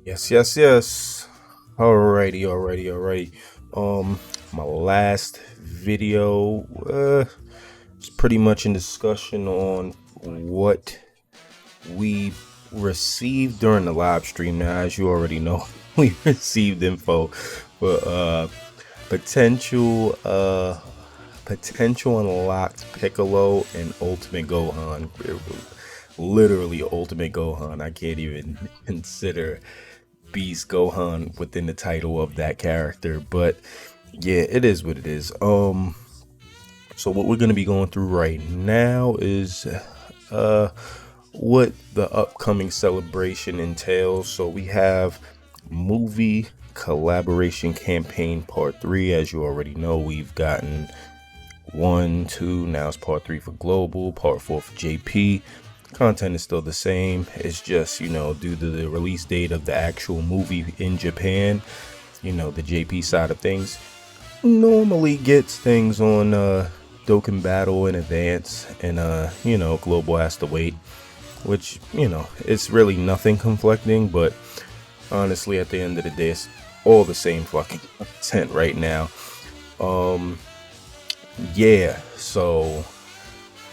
Yes, yes, yes. Alrighty. My last video is pretty much in discussion on what we received during the live stream. Now, as you already know, we received info for potential potential unlocked Piccolo and Ultimate Gohan. Literally Ultimate Gohan. I can't even consider Beast Gohan within the title of that character, but yeah, it is what it is. So what we're gonna be going through right now is uh what the upcoming celebration entails. So we have movie collaboration campaign part 3. As you already know, we've gotten 1, 2, now it's part 3 for global, part 4 for JP. Content is still the same. It's just, due to the release date of the actual movie in Japan, the JP side of things normally gets things on Dokkan Battle in advance, and global has to wait, which, it's really nothing conflicting, but honestly at the end of the day it's all the same fucking content right now. Yeah, so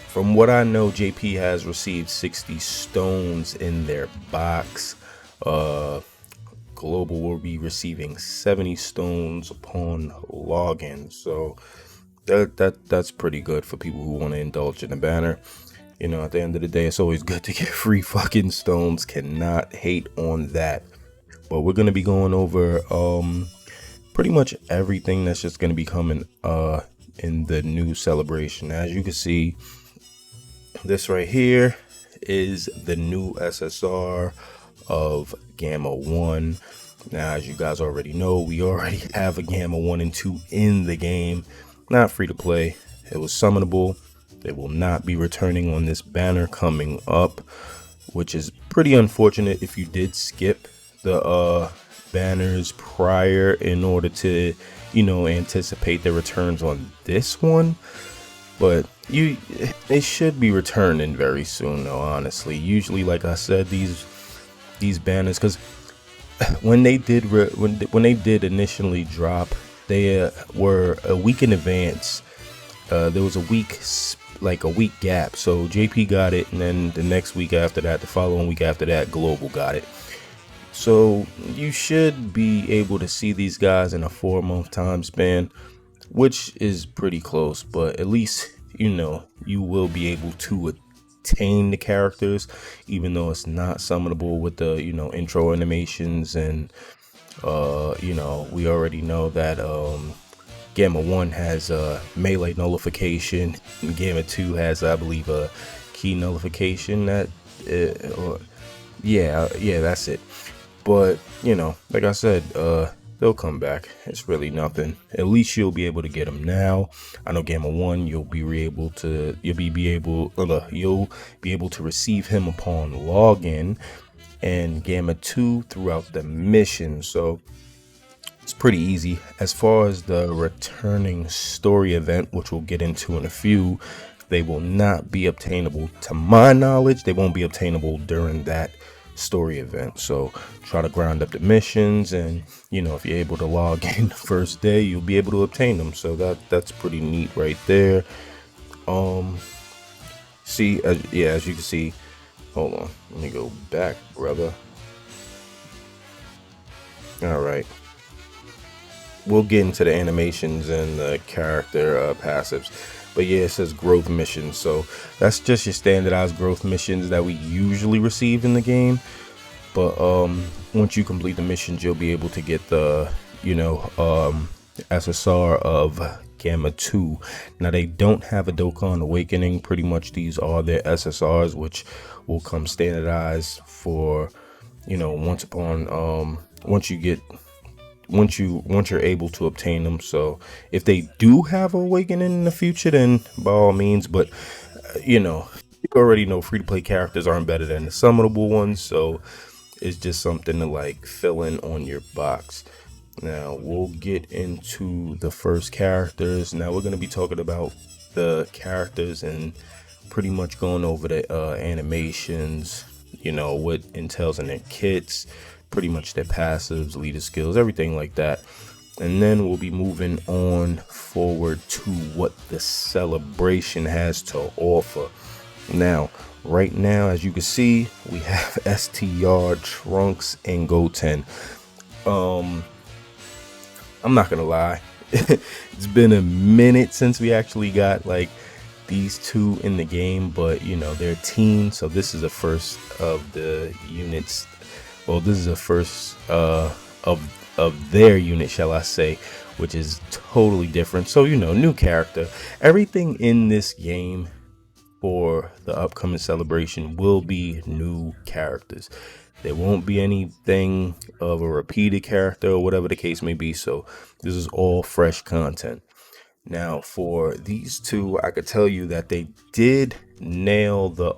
from what I know, JP has received 60 stones in their box. Global will be receiving 70 stones upon login. So that's pretty good for people who want to indulge in the banner. At the end of the day, it's always good to get free fucking stones. Cannot hate on that. But we're gonna be going over pretty much everything that's just gonna be coming in the new celebration. As you can see, this right here is the new SSR of Gamma 1. Now, as you guys already know, we already have a Gamma 1 and 2 in the game. Not free to play. It was summonable. They will not be returning on this banner coming up, which is pretty unfortunate if you did skip the banners prior in order to, anticipate the returns on this one. But they should be returning very soon, though. Honestly, usually, like I said, these banners, because when they did when they did initially drop, they were a week in advance. There was a week gap. So JP got it, and then the next week after that, the following week after that, Global got it. So you should be able to see these guys in a 4-month time span, which is pretty close, but at least you will be able to attain the characters, even though it's not summonable with the intro animations. And we already know that Gamma 1 has melee nullification, and Gamma 2 has, I believe, a key nullification. Yeah, that's it. But like I said, they'll come back. It's really nothing. At least you'll be able to get them now. I know Gamma 1, you'll be able to receive him upon login, and Gamma 2 throughout the mission. So it's pretty easy. As far as the returning story event, which we'll get into in a few, they will not be obtainable. To my knowledge, they won't be obtainable during that story event. So try to grind up the missions, and if you're able to log in the first day, you'll be able to obtain them. So that's pretty neat right there. As you can see, hold on, let me go back, brother. All right, we'll get into the animations and the character passives. But yeah, it says growth missions. So that's just your standardized growth missions that we usually receive in the game. But once you complete the missions, you'll be able to get the, SSR of Gamma 2. Now, they don't have a Dokkan Awakening. Pretty much these are their SSRs, which will come standardized for, once you're able to obtain them. So if they do have Awakening in the future, then by all means. But you already know free to play characters aren't better than the summonable ones, so it's just something to like fill in on your box. Now we'll get into the first characters. Now we're going to be talking about the characters and pretty much going over the animations, what entails in their kits, pretty much their passives, leader skills, everything like that. And then we'll be moving on forward to what the celebration has to offer. Now, right now, as you can see, we have STR, Trunks, and Goten. I'm not gonna lie, it's been a minute since we actually got like these two in the game, but you know, they're teams, so this is the first of the units. Well, this is the first of their unit, shall I say, which is totally different. So, you know, new character. Everything in this game for the upcoming celebration will be new characters. There won't be anything of a repeated character or whatever the case may be. So this is all fresh content. Now, for these two, I could tell you that they did nail the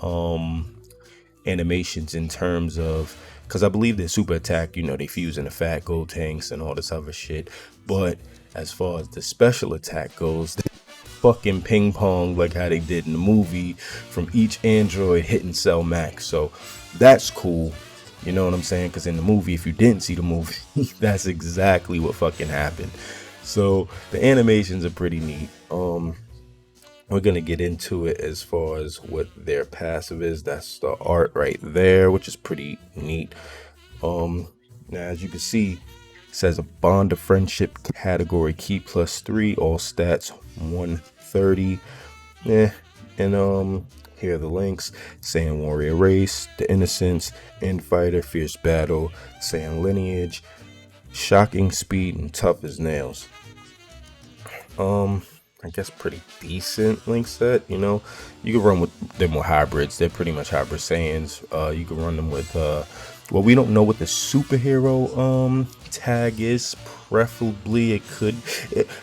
animations in terms of, because I believe their super attack, you know, they fuse into fat gold tanks and all this other shit. But as far as the special attack goes, they fucking ping pong like how they did in the movie from each android hitting cell max. So that's cool. You know what I'm saying? Because in the movie, if you didn't see the movie, that's exactly what fucking happened. So the animations are pretty neat. We're gonna get into it as far as what their passive is. That's the art right there, which is pretty neat. Now as you can see, it says a bond of friendship category key +3, all stats 130. And here are the links: Saiyan warrior race, the innocence, infighter, fierce battle, Saiyan lineage, shocking speed, and tough as nails. I guess pretty decent link set. You know, you can run with them with hybrids. They're pretty much hybrid Saiyans. You can run them with well, we don't know what the superhero tag is. Preferably it could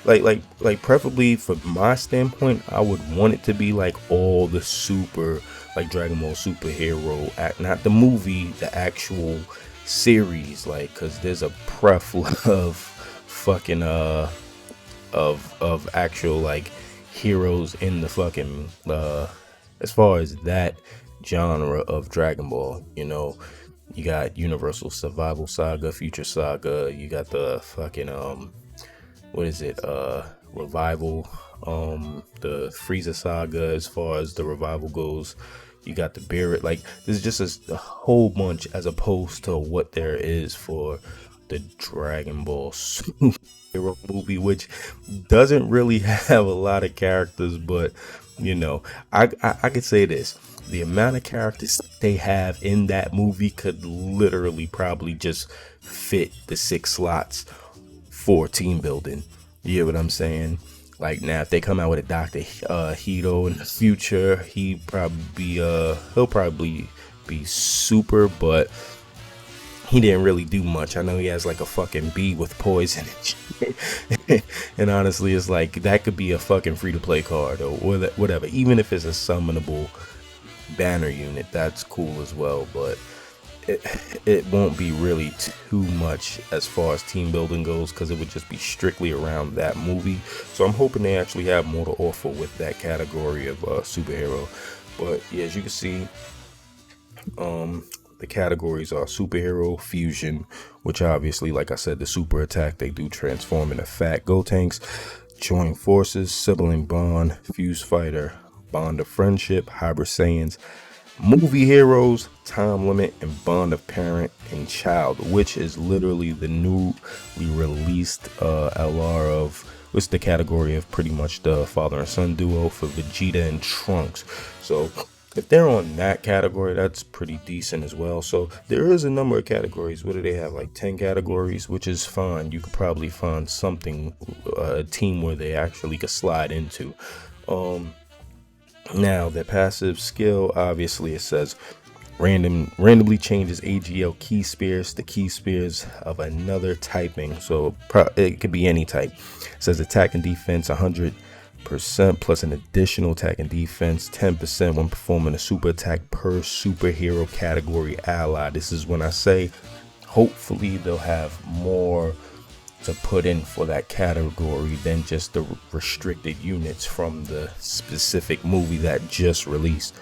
like preferably from my standpoint, I would want it to be like all the super, like Dragon Ball superhero act, not the movie, the actual series, like, because there's a pref of fucking of actual like heroes in the fucking as far as that genre of Dragon Ball. You know, you got Universal Survival Saga, Future Saga, you got the fucking what is it, Revival, the Frieza Saga. As far as the Revival goes, you got the Barrett. Like, there's just a whole bunch, as opposed to what there is for the Dragon Ball superhero movie, which doesn't really have a lot of characters. But you know, I could say this: the amount of characters they have in that movie could literally probably just fit the 6 slots for team building. You get what I'm saying? Like, now if they come out with a Dr. Hito in the future, he'll probably be super, but he didn't really do much. I know he has like a fucking bee with poison and shit. And honestly, it's like that could be a fucking free-to-play card or whatever. Even if it's a summonable banner unit, that's cool as well. But it won't be really too much as far as team building goes, because it would just be strictly around that movie. So I'm hoping they actually have more to offer with that category of superhero. But yeah, as you can see, the categories are superhero, fusion, which obviously, like I said, the super attack, they do transform into fat Gotenks, join forces, sibling bond, fuse fighter, bond of friendship, hybrid Saiyans, movie heroes, time limit, and bond of parent and child, which is literally the newly released LR of, what's the category of pretty much the father and son duo for Vegeta and Trunks. So if they're on that category, that's pretty decent as well. So there is a number of categories. What do they have? Like 10 categories, which is fine. You could probably find something, a team where they actually could slide into. Now the passive skill, obviously it says randomly changes AGL key spears to key spears of another typing. So it could be any type. It says attack and defense 100% plus an additional attack and defense 10% when performing a super attack per superhero category ally. This is when I say hopefully they'll have more to put in for that category than just the restricted units from the specific movie that just released.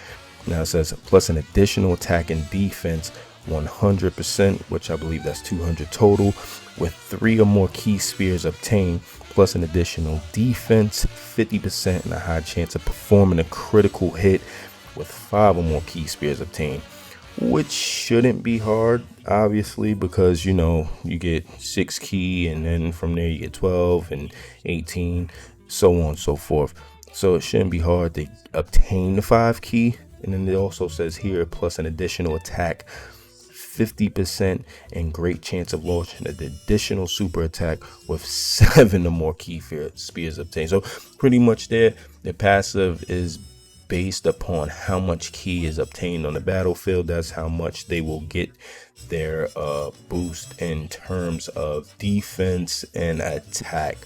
Now it says plus an additional attack and defense 100%, which I believe that's 200 total, with 3 or more key spears obtained, plus an additional defense, 50%, and a high chance of performing a critical hit with 5 or more key spears obtained, which shouldn't be hard, obviously, because you get 6 key, and then from there you get 12 and 18, so on and so forth. So it shouldn't be hard to obtain the 5 key. And then it also says here, plus an additional attack, 50%, and great chance of launching an additional super attack with 7 or more key spears obtained. So pretty much the passive is based upon how much key is obtained on the battlefield. That's how much they will get their boost in terms of defense and attack.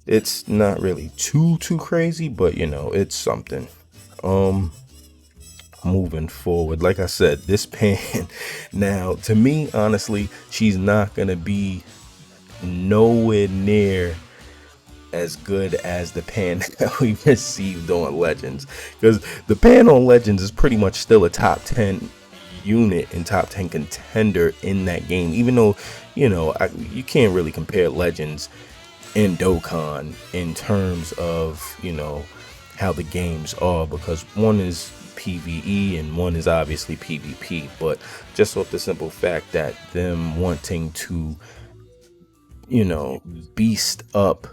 It's not really too crazy, but it's something. Moving forward, like I said, this pan, now to me, honestly, she's not gonna be nowhere near as good as the pan that we received on Legends, because the pan on Legends is pretty much still a top 10 unit and top 10 contender in that game, even though you can't really compare Legends and Dokkan in terms of how the games are, because one is PvE and one is obviously PvP, but just off the simple fact that them wanting to beast up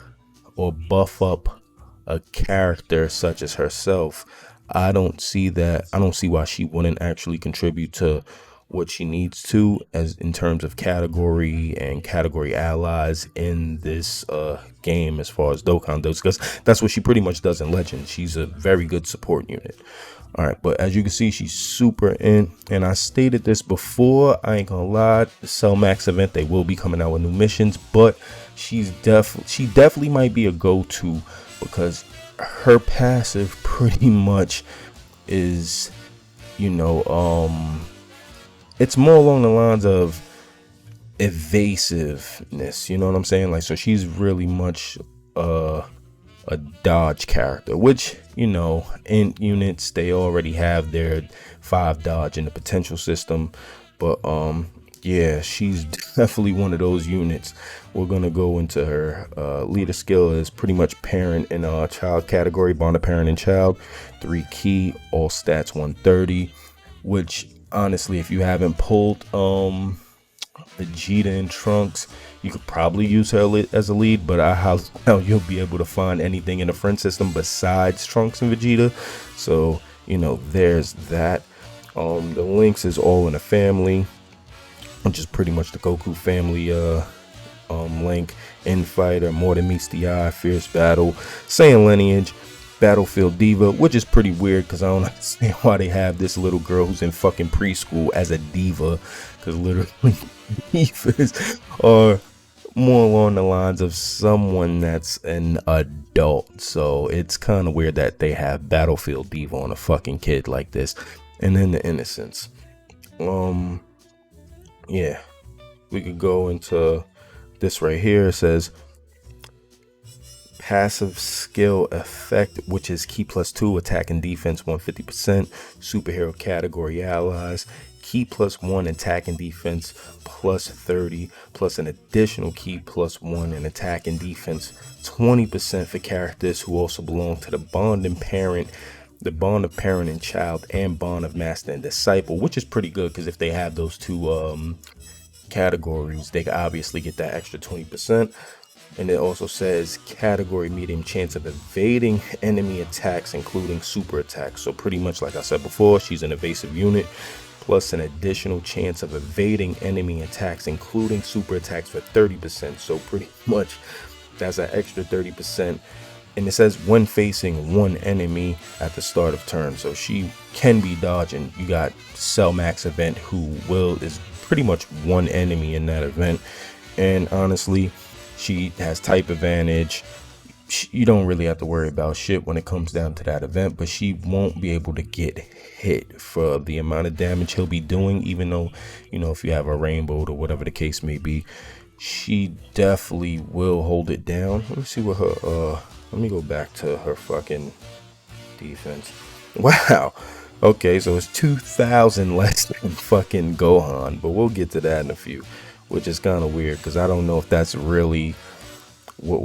or buff up a character such as herself, I don't see why she wouldn't actually contribute to what she needs to, as in terms of category and category allies in this game, as far as Dokkan does, because that's what she pretty much does in Legends. She's a very good support unit. All right, but as you can see, she's super in, and I stated this before, I ain't gonna lie, the Cell Max event, they will be coming out with new missions, but she definitely might be a go-to, because her passive pretty much is it's more along the lines of evasiveness, you know what I'm saying? Like, so she's really much a dodge character, which in units they already have their 5 dodge in the potential system, but yeah, she's definitely one of those units. We're gonna go into her leader skill is pretty much parent and child category, bond of parent and child, 3 key, all stats 130, which honestly, if you haven't pulled Vegeta and Trunks, you could probably use her as a lead, but I highly doubt you'll be able to find anything in the friend system besides Trunks and Vegeta. So there's that. The links is all in a family, which is pretty much the Goku family link. Infighter, More Than Meets the Eye, Fierce Battle, Saiyan Lineage, Battlefield Diva, which is pretty weird because I don't understand why they have this little girl who's in fucking preschool as a diva, because literally divas are more along the lines of someone that's an adult. So it's kind of weird that they have Battlefield Diva on a fucking kid like this. And then the innocence. Yeah, we could go into this right here. It says passive skill effect, which is key +2, attack and defense 150%, superhero category allies, key +1, attack and defense +30, plus an additional key +1 and attack and defense 20% for characters who also belong to the bond of parent and child, and bond of master and disciple, which is pretty good because if they have those 2 categories, they can obviously get that extra 20%. And it also says category medium chance of evading enemy attacks, including super attacks. So pretty much like I said before, she's an evasive unit, plus an additional chance of evading enemy attacks, including super attacks, for 30%. So pretty much that's an extra 30%. And it says when facing one enemy at the start of turn. So she can be dodging. You got Cell Max event, who is pretty much one enemy in that event. And honestly, she has type advantage. You don't really have to worry about shit when it comes down to that event, but she won't be able to get hit for the amount of damage he'll be doing, even though, if you have a rainbow or whatever the case may be, she definitely will hold it down. Let me see what her, let me go back to her fucking defense. Wow. Okay, so it's 2,000 less than fucking Gohan, but we'll get to that in a few, which is kind of weird because I don't know if that's really what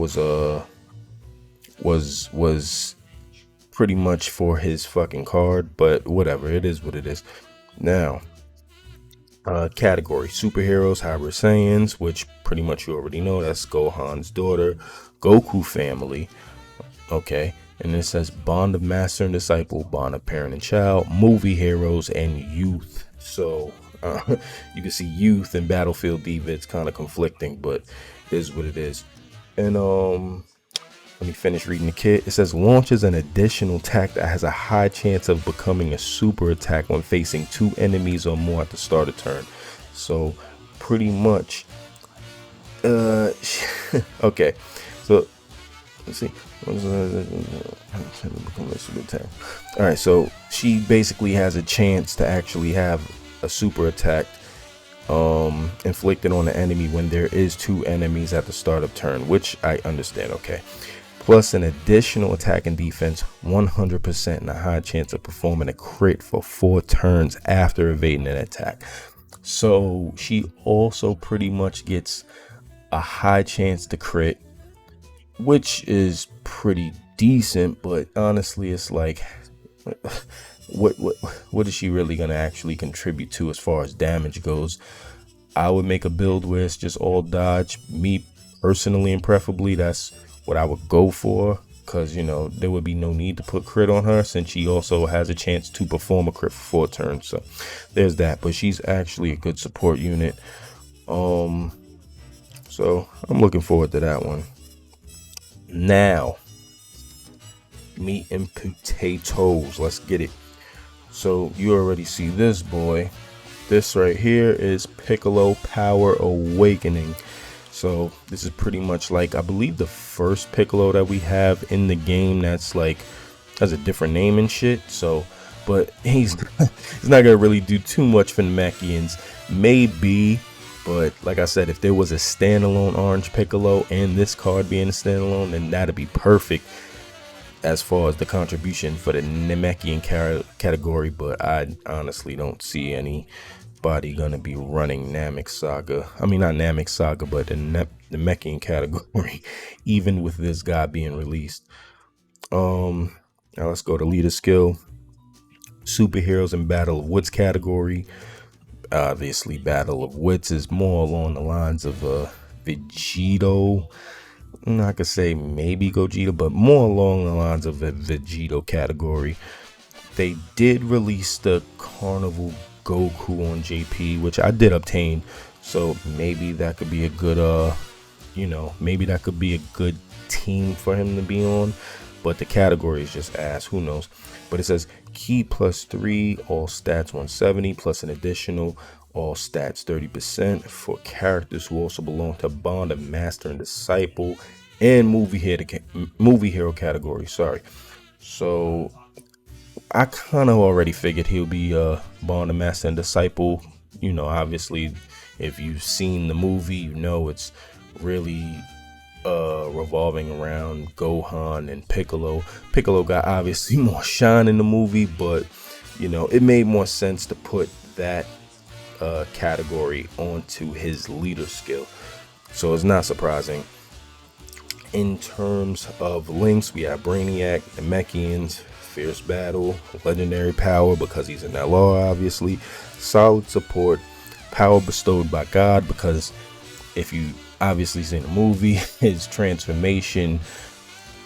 was pretty much for his fucking card, but whatever, it is what it is. Now, category superheroes, Hybrid Saiyans, which pretty much you already know. That's Gohan's daughter, Goku family. Okay, and it says bond of master and disciple, bond of parent and child, movie heroes, and youth. So you can see youth and Battlefield Diva. It's kind of conflicting, but it is what it is. And let me finish reading the kit. It says launches an additional attack that has a high chance of becoming a super attack when facing 2 enemies or more at the start of turn. So pretty much, okay. So let's see. All right, so she basically has a chance to actually have a super attack inflicted on the enemy when there is 2 enemies at the start of turn, which I understand. Okay, plus an additional attack and defense 100% and a high chance of performing a crit for 4 turns after evading an attack. So she also pretty much gets a high chance to crit, which is pretty decent, but honestly it's like what is she really gonna actually contribute to as far as damage goes? I would make a build where it's just all dodge. Me personally and preferably that's what I would go for, because you know there would be no need to put crit on her since she also has a chance to perform a crit for 4 turns. So there's that, but she's actually a good support unit. So I'm looking forward to that one. Now, meat and potatoes, let's get it. So you already see this boy. This right here is Piccolo Power Awakening. So this is pretty much like, I believe, the first Piccolo that we have in the game that's like has a different name and shit. So but he's not gonna really do too much for the Namekians, maybe. But like I said, if there was a standalone Orange Piccolo and this card being a standalone, then that'd be perfect as far as the contribution for the Namekian category. But I honestly don't see anybody gonna be running Namek Saga. I mean, not Namek Saga, but the Namekian category, even with this guy being released. Now let's go to leader skill. Superheroes and Battle of Wits category. Obviously, Battle of Wits is more along the lines of Vegito. I could say maybe Gogeta, but more along the lines of a Vegito category. They did release the Carnival Goku on JP, which I did obtain. So maybe that could be a good, maybe that could be a good team for him to be on. But the category is just ass. Who knows? But it says key +3, all stats 170, plus an additional all stats 30% for characters who also belong to Bond of Master and Disciple and movie hero category. Sorry. So I kind of already figured he'll be Bond of Master and Disciple. You know, obviously, if you've seen the movie, you know it's really revolving around Gohan and Piccolo. Piccolo got obviously more shine in the movie, but you know it made more sense to put that category onto his leader skill. So it's not surprising. In terms of links, we have Brainiac, Namekians, Fierce Battle, Legendary Power because he's an LR, obviously, solid support, power bestowed by God because if you obviously seen the movie, his transformation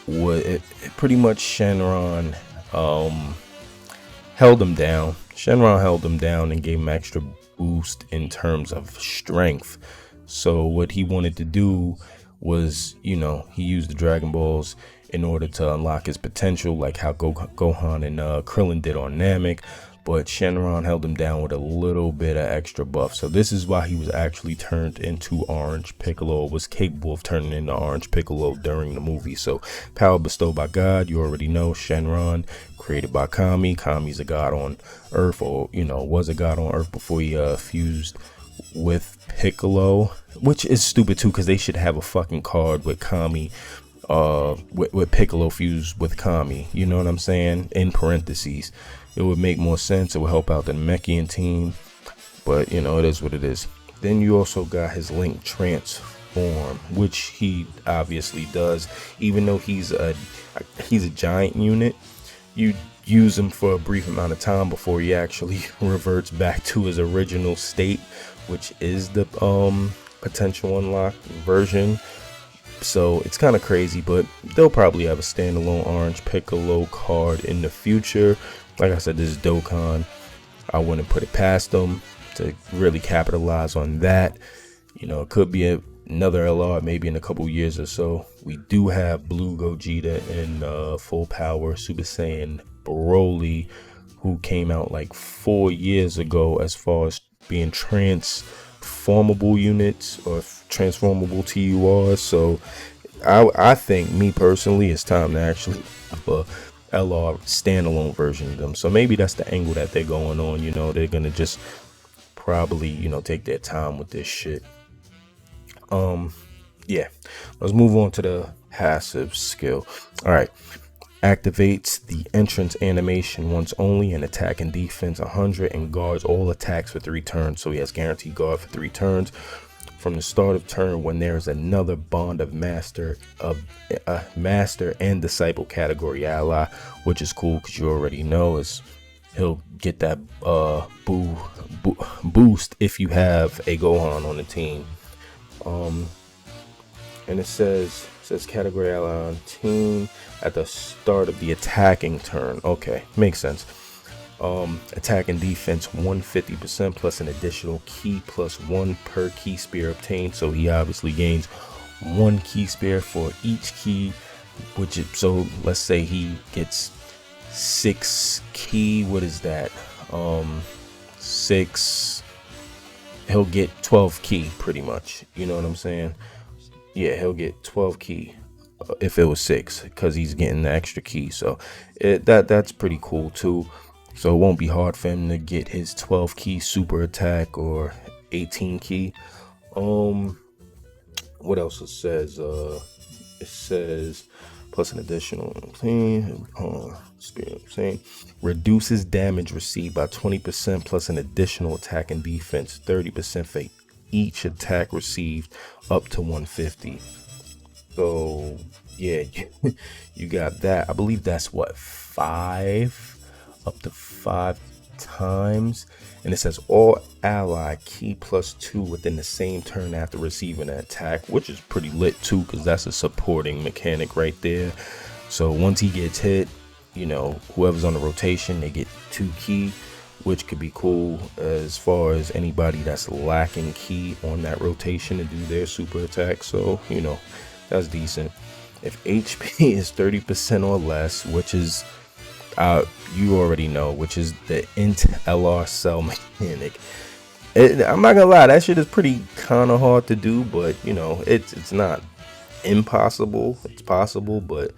was it pretty much Shenron held him down. Shenron held him down and gave him extra boost in terms of strength. So what he wanted to do was, you know, he used the Dragon Balls in order to unlock his potential, like how Gohan and Krillin did on Namek. But Shenron held him down with a little bit of extra buff. So this is why he was actually turned into Orange Piccolo, was capable of turning into Orange Piccolo during the movie. So power bestowed by God, you already know. Shenron, created by Kami. Kami's a god on Earth, or, you know, was a god on Earth before he fused with Piccolo. Which is stupid too, because they should have a fucking card with Kami with Piccolo fused with Kami. You know what I'm saying? In parentheses, it would make more sense. It would help out the Namekian team, but you know, it is what it is. Then you also got his Link transform, which he obviously does. Even though he's a giant unit, you use him for a brief amount of time before he actually reverts back to his original state, which is the potential unlock version. So it's kind of crazy, but they'll probably have a standalone Orange Piccolo card in the future. Like I said, this is Dokkan. I wouldn't put it past them to really capitalize on that. You know, it could be another LR maybe in a couple years or so. We do have Blue Gogeta in full power Super Saiyan Broly, who came out like 4 years ago as far as being transformable units or transformable TURs. So I think, me personally, it's time to actually have a LR standalone version of them. So maybe that's the angle that they're going on. You know, they're gonna just probably, you know, take their time with this shit. Yeah, let's move on to the passive skill. All right, activates the entrance animation once only, and attack and defense 100, and guards all attacks for 3 turns. So he has guaranteed guard for 3 turns from the start of turn when there is another bond of master and disciple category ally, which is cool because you already know is he'll get that boost if you have a Gohan on the team. And it says category ally on team at the start of the attacking turn. Okay, makes sense. Attack and defense 150% plus an additional key plus 1 per key spear obtained. So he obviously gains 1 key spear for each key, which is, so let's say he gets 6 key. What is that? 6. He'll get 12 key pretty much. You know what I'm saying? Yeah, he'll get 12 key if it was 6 because he's getting the extra key. So that's pretty cool too. So it won't be hard for him to get his 12 key super attack or 18 key. What else it says? It says plus an additional reduces damage received by 20% plus an additional attack and defense 30% for each attack received up to 150. So yeah, you got that. I believe that's what, 5 up to 5 times. And it says all ally key plus 2 within the same turn after receiving an attack, which is pretty lit too, because that's a supporting mechanic right there. So once he gets hit, you know, whoever's on the rotation, they get 2 key, which could be cool as far as anybody that's lacking key on that rotation to do their super attack. So, you know, that's decent. If HP is 30% or less, which is you already know, which is the int LR cell mechanic. I'm not gonna lie, that shit is pretty kind of hard to do, but you know, it's not impossible. It's possible, but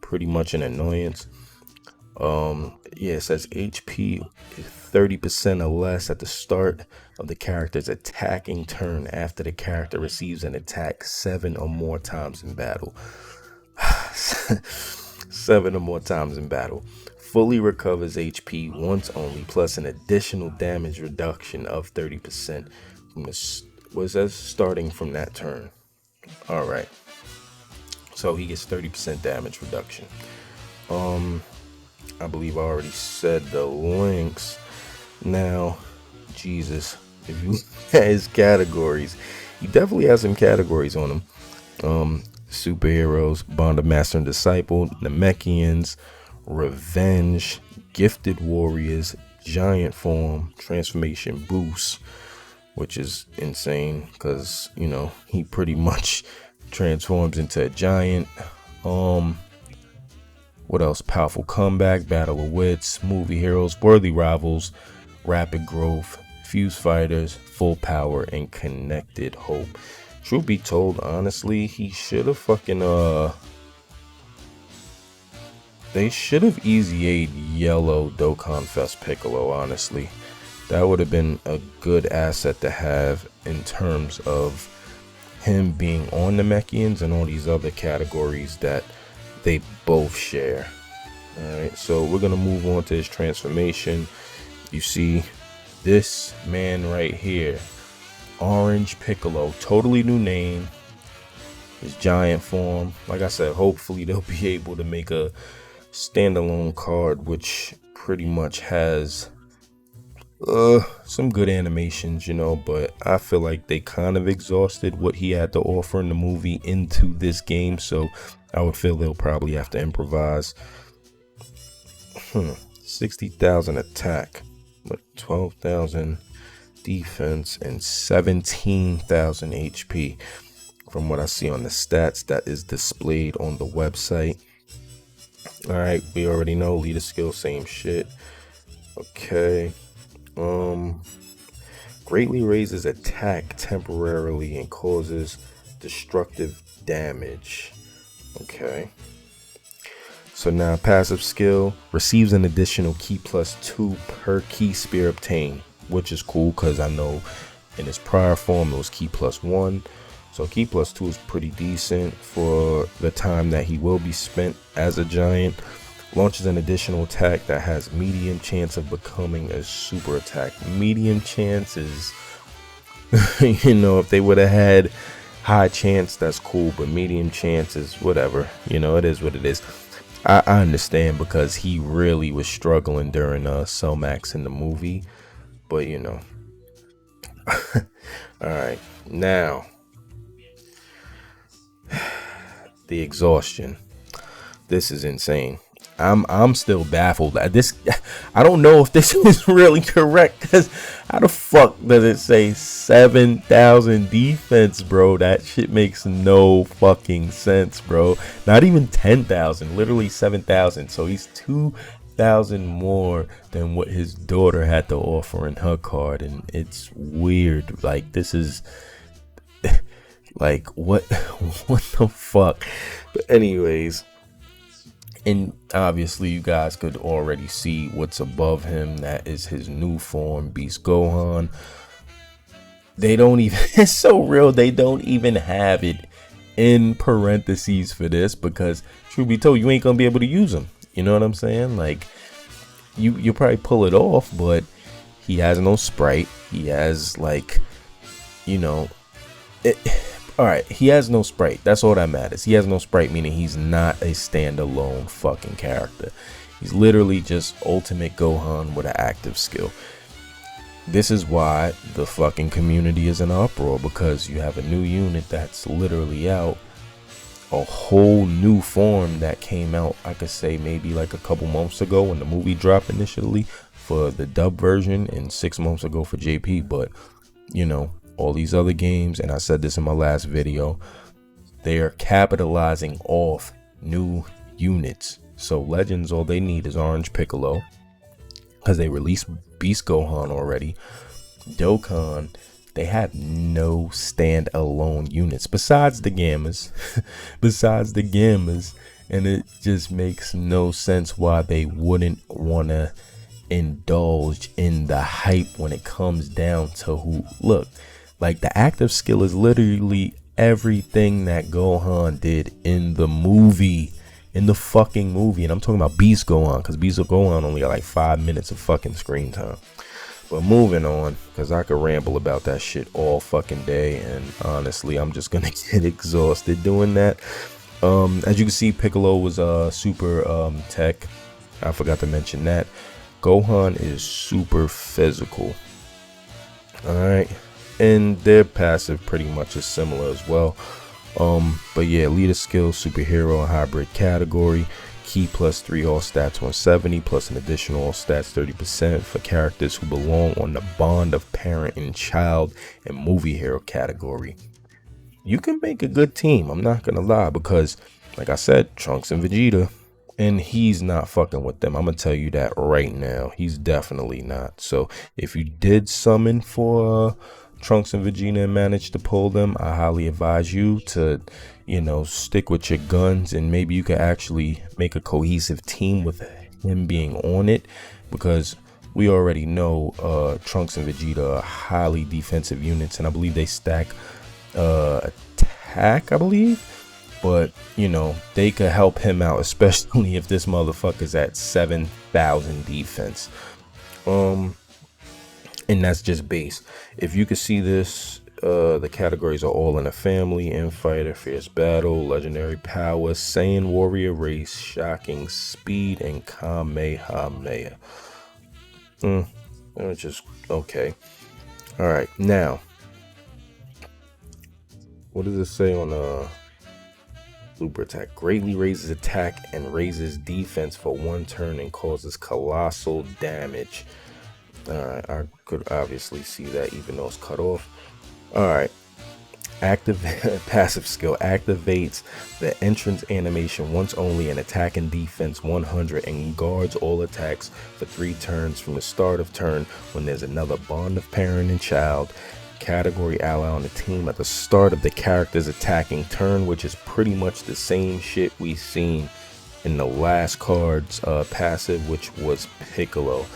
pretty much an annoyance. Yeah, it says HP is 30% or less at the start of the character's attacking turn after the character receives an attack 7 or more times in battle. 7 or more times in battle. Fully recovers HP once only, plus an additional damage reduction of 30% from the, what it says, starting from that turn. All right, so he gets 30% damage reduction. I believe I already said the links. Now, Jesus, if you at his categories, he definitely has some categories on him. Superheroes, Bond of Master and Disciple, Namekians, Revenge, Gifted Warriors, Giant Form, Transformation Boost, which is insane because, you know, he pretty much transforms into a giant. What else? Powerful Comeback, Battle of Wits, Movie Heroes, Worthy Rivals, Rapid Growth, Fuse Fighters, Full Power, and Connected Hope. Truth be told, honestly, he should have fucking they should have easy A'd yellow Dokkan Fest Piccolo, honestly. That would have been a good asset to have in terms of him being on the Namekians and all these other categories that they both share. Alright, so we're gonna move on to his transformation. You see this man right here, Orange Piccolo, totally new name. His giant form. Like I said, hopefully they'll be able to make a standalone card which pretty much has some good animations, you know, but I feel like they kind of exhausted what he had to offer in the movie into this game, so I would feel they'll probably have to improvise. 60,000 attack, but 12,000 defense and 17,000 HP from what I see on the stats that is displayed on the website. All right, we already know leader skill, same shit. Okay. Greatly raises attack temporarily and causes destructive damage. Okay. So now passive skill receives an additional key +2 per key spear obtained, which is cool because I know in its prior form it was key +1. So key +2 is pretty decent for the time that he will be spent as a giant. Launches an additional attack that has medium chance of becoming a super attack. Medium chances, you know, if they would have had high chance, that's cool, but medium chances, whatever, you know, it is what it is. I understand because he really was struggling during Cellmax in the movie, but you know. All right, now the exhaustion. This is insane. I'm still baffled at this. I don't know if this is really correct, because how the fuck does it say 7,000 defense, bro? That shit makes no fucking sense, bro. Not even 10,000, literally 7,000. So he's 2,000 more than what his daughter had to offer in her card, and it's weird. Like, this is like what the fuck? But anyways. And obviously you guys could already see what's above him. That is his new form, Beast Gohan. They don't even, it's so real, they don't even have it in parentheses for this, because truth be told, you ain't gonna be able to use him. You know what I'm saying? Like, you'll probably pull it off, but he has no sprite. He has, like, you know, alright, he has no sprite. That's all that matters. He has no sprite, meaning he's not a standalone fucking character. He's literally just Ultimate Gohan with an active skill. This is why the fucking community is in uproar, because you have a new unit that's literally out. A whole new form that came out, I could say maybe like a couple months ago when the movie dropped initially for the dub version, and 6 months ago for JP. But, you know, all these other games, and I said this in my last video, they are capitalizing off new units. So Legends, all they need is Orange Piccolo, because they released Beast Gohan already. Dokkan, they have no standalone units besides the Gammas. Besides the Gammas, and it just makes no sense why they wouldn't want to indulge in the hype when it comes down to who. Look, like, the active skill is literally everything that Gohan did in the movie, in the fucking movie. And I'm talking about Beast Gohan, because Beast Gohan only got like 5 minutes of fucking screen time. But moving on, because I could ramble about that shit all fucking day, and honestly, I'm just gonna get exhausted doing that. As you can see, Piccolo was super tech. I forgot to mention that. Gohan is super physical. Alright. And their passive pretty much is similar as well. But yeah, leader skill, superhero, and hybrid category. Key +3 all stats 170, plus an additional all stats 30% for characters who belong on the bond of parent and child and movie hero category. You can make a good team, I'm not gonna lie, because like I said, Trunks and Vegeta, and he's not fucking with them. I'm gonna tell you that right now. He's definitely not. So if you did summon for Trunks and Vegeta and managed to pull them, I highly advise you to, you know, stick with your guns, and maybe you could actually make a cohesive team with him being on it, because we already know Trunks and Vegeta are highly defensive units, and I believe they stack attack, I believe. But they could help him out, especially if this motherfucker's at 7,000 defense. And that's just base. If you could see this, the categories are all in a family, infighter, fierce battle, legendary power, Saiyan warrior race, shocking speed, and Kamehameha. It's just okay. All right, now what does it say on super attack? Greatly raises attack and raises defense for one turn and causes colossal damage. Alright, I could obviously see that even though it's cut off. Alright. Passive skill activates the entrance animation once only and attack and defense 100 and guards all attacks for 3 turns from the start of turn when there's another bond of parent and child category ally on the team at the start of the character's attacking turn, which is pretty much the same shit we seen in the last card's passive, which was Piccolo.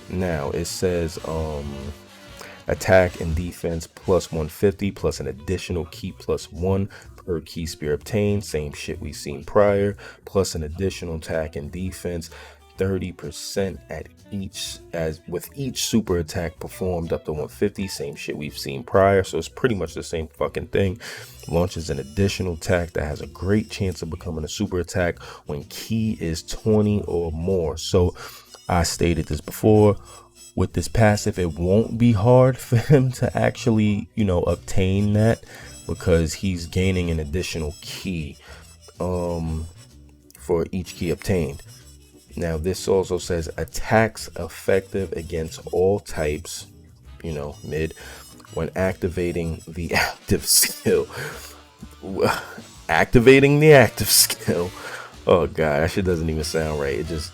Now it says attack and defense plus 150 plus an additional key plus 1 per key spear obtained, same shit we seen prior, plus an additional attack and defense 30% at each, as with each super attack performed up to 150, same shit we've seen prior. So it's pretty much the same fucking thing. Launches an additional attack that has a great chance of becoming a super attack when key is 20 or more. So I stated this before, with this passive it won't be hard for him to actually obtain that, because he's gaining an additional key for each key obtained. Now this also says attacks effective against all types, mid, when activating the active skill. Activating the active skill. Oh god, that shit doesn't even sound right. It just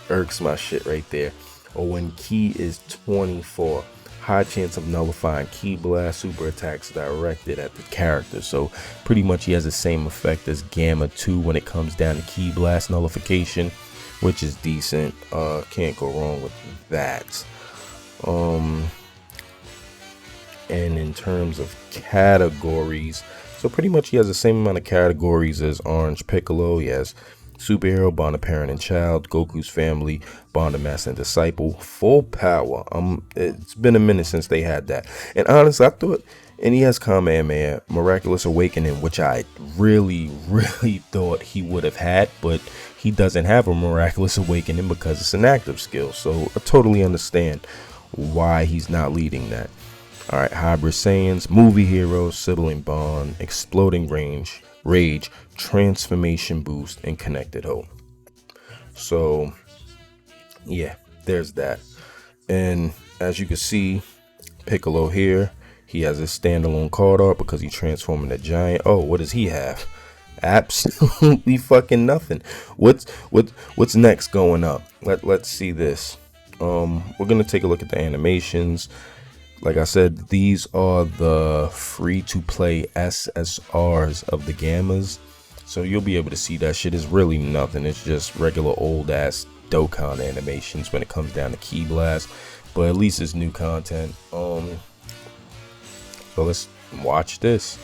irks my shit right there. Or when key is 24. High chance of nullifying ki blast super attacks directed at the character. So pretty much he has the same effect as Gamma 2 when it comes down to ki blast nullification, which is decent. Can't go wrong with that. And in terms of categories, so pretty much he has the same amount of categories as Orange Piccolo. He has superhero, bond of parent and child, Goku's family, bond of master and disciple, full power. It's been a minute since they had that. And honestly, I thought, and he has Kamehameha, miraculous awakening, which I really thought he would have had, but he doesn't have a miraculous awakening because it's an active skill. So I totally understand why he's not leading that. All right, hybrid Saiyans, movie heroes, sibling bond, exploding rage, transformation boost, and connected hope. So yeah, there's that. And as you can see, Piccolo here, he has a standalone card art because he transformed into a giant. Oh, what does he have? Absolutely fucking nothing. What's next going up? Let's see this. We're gonna take a look at the animations. Like I said, these are the free-to-play SSRs of the Gammas. So you'll be able to see that shit is really nothing. It's just regular old-ass Dokkan animations when it comes down to Ki Blast. But at least it's new content. So let's watch this.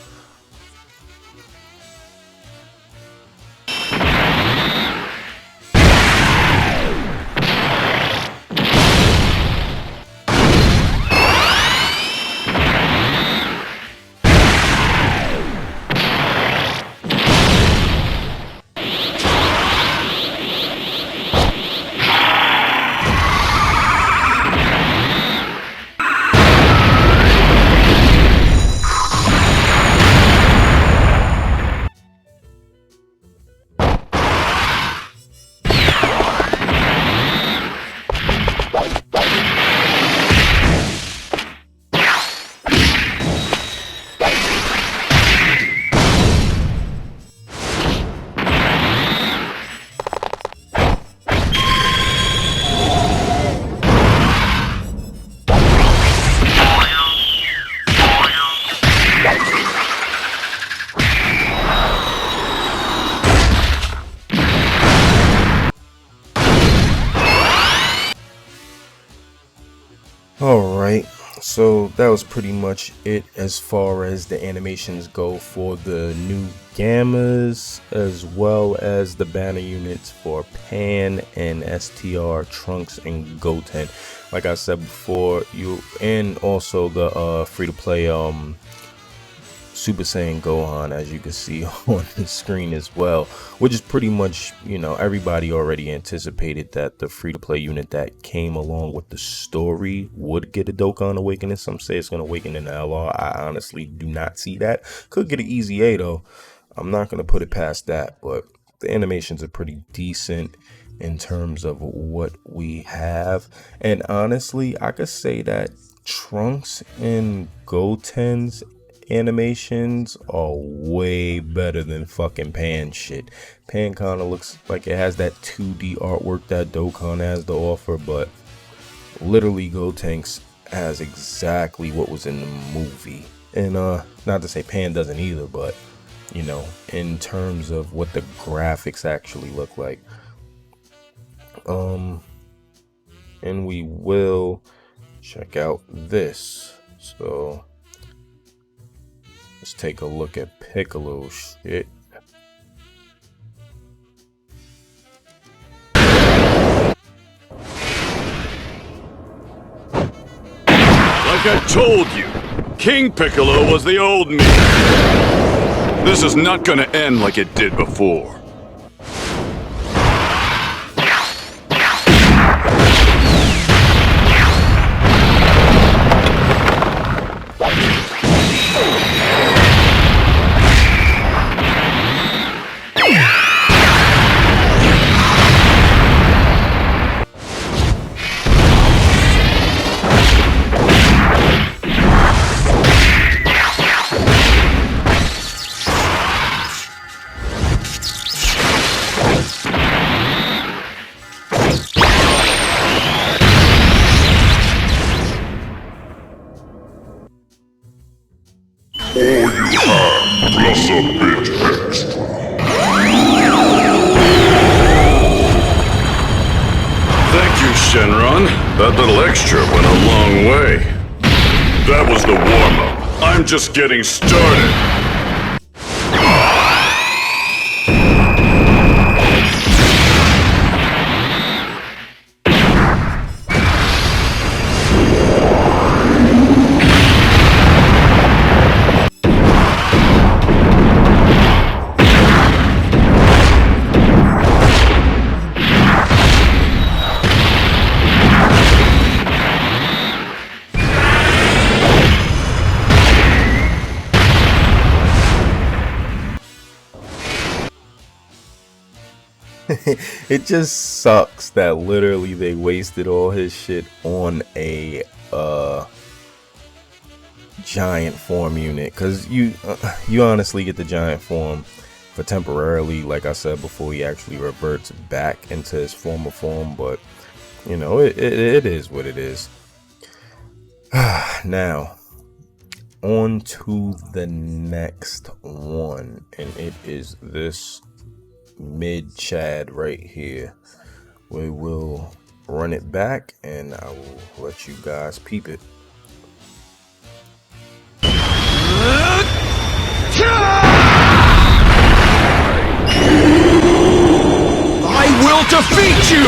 Alright, So that was pretty much it as far as the animations go for the new Gammas, as well as the banner units for Pan and STR, Trunks, and Goten. Like I said before, and also the free-to-play Super Saiyan Gohan, as you can see on the screen as well, which is pretty much, everybody already anticipated that the free-to-play unit that came along with the story would get a Dokkan Awakening. Some say it's going to awaken in the LR. I honestly do not see that. Could get an easy A though. I'm not going to put it past that, but the animations are pretty decent in terms of what we have. And honestly, I could say that Trunks and Goten's animations are way better than fucking Pan shit. Pan kind of looks like it has that 2D artwork that Dokkan has to offer, but literally Gotenks has exactly what was in the movie. And not to say Pan doesn't either, but in terms of what the graphics actually look like. And we will check out this. So let's take a look at Piccolo shit. Like I told you, King Piccolo was the old me. This is not gonna end like it did before. All you have, plus a bit extra. Thank you, Shenron. That little extra went a long way. That was the warm-up. I'm just getting started. It just sucks that literally they wasted all his shit on a giant form unit, because you honestly get the giant form for temporarily, like I said before, he actually reverts back into his former form. But it is what it is. Now on to the next one, and it is this mid Chad right here. We will run it back and I will let you guys peep it. I will defeat you!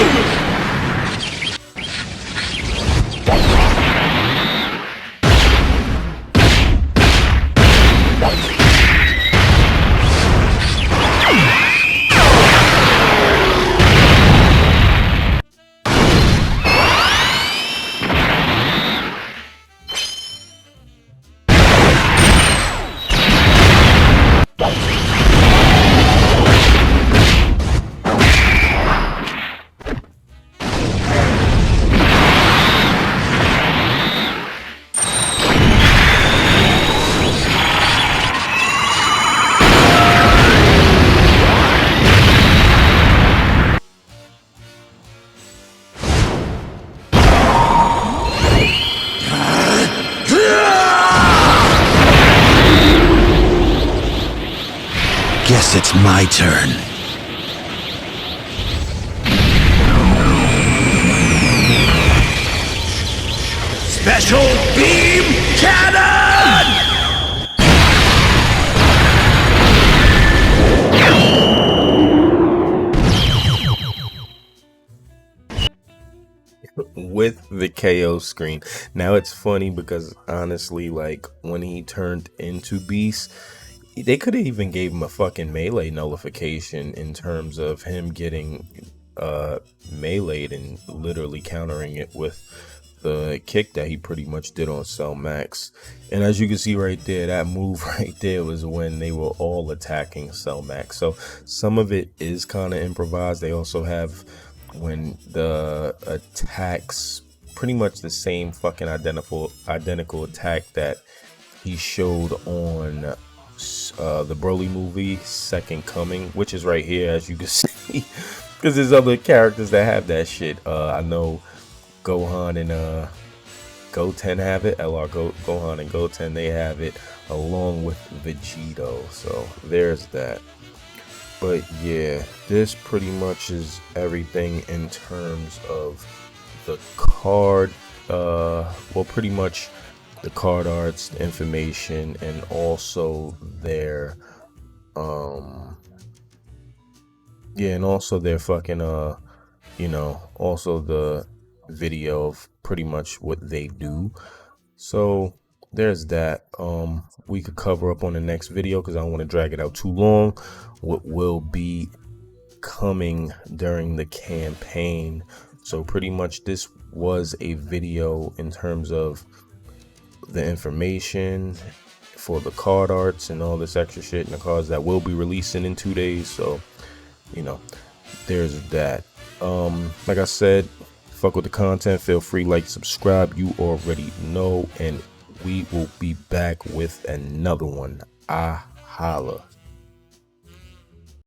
Guess it's my turn. Special beam! with the KO screen. Now it's funny because honestly, like when he turned into Beast, they could have even gave him a fucking melee nullification in terms of him getting meleeed and literally countering it with the kick that he pretty much did on Cell Max. And as you can see right there, that move right there was when they were all attacking Cell Max. So some of it is kind of improvised. They also have when the attacks pretty much the same fucking identical attack that he showed on the Broly movie Second Coming, which is right here as you can see, because there's other characters that have that shit. I know Gohan and Goten have it. Gohan and Goten, they have it along with Vegito. So there's that. But yeah, this pretty much is everything in terms of the card. Well, pretty much the card arts, the information, and also their and also their fucking also the video of pretty much what they do. So there's that. We could cover up on the next video because I don't want to drag it out too long. What will be coming during the campaign. So pretty much this was a video in terms of the information for the card arts and all this extra shit and the cards that will be releasing in 2 days. So there's that. Like I said, fuck with the content, feel free, like, subscribe, you already know, and we will be back with another one. I holla.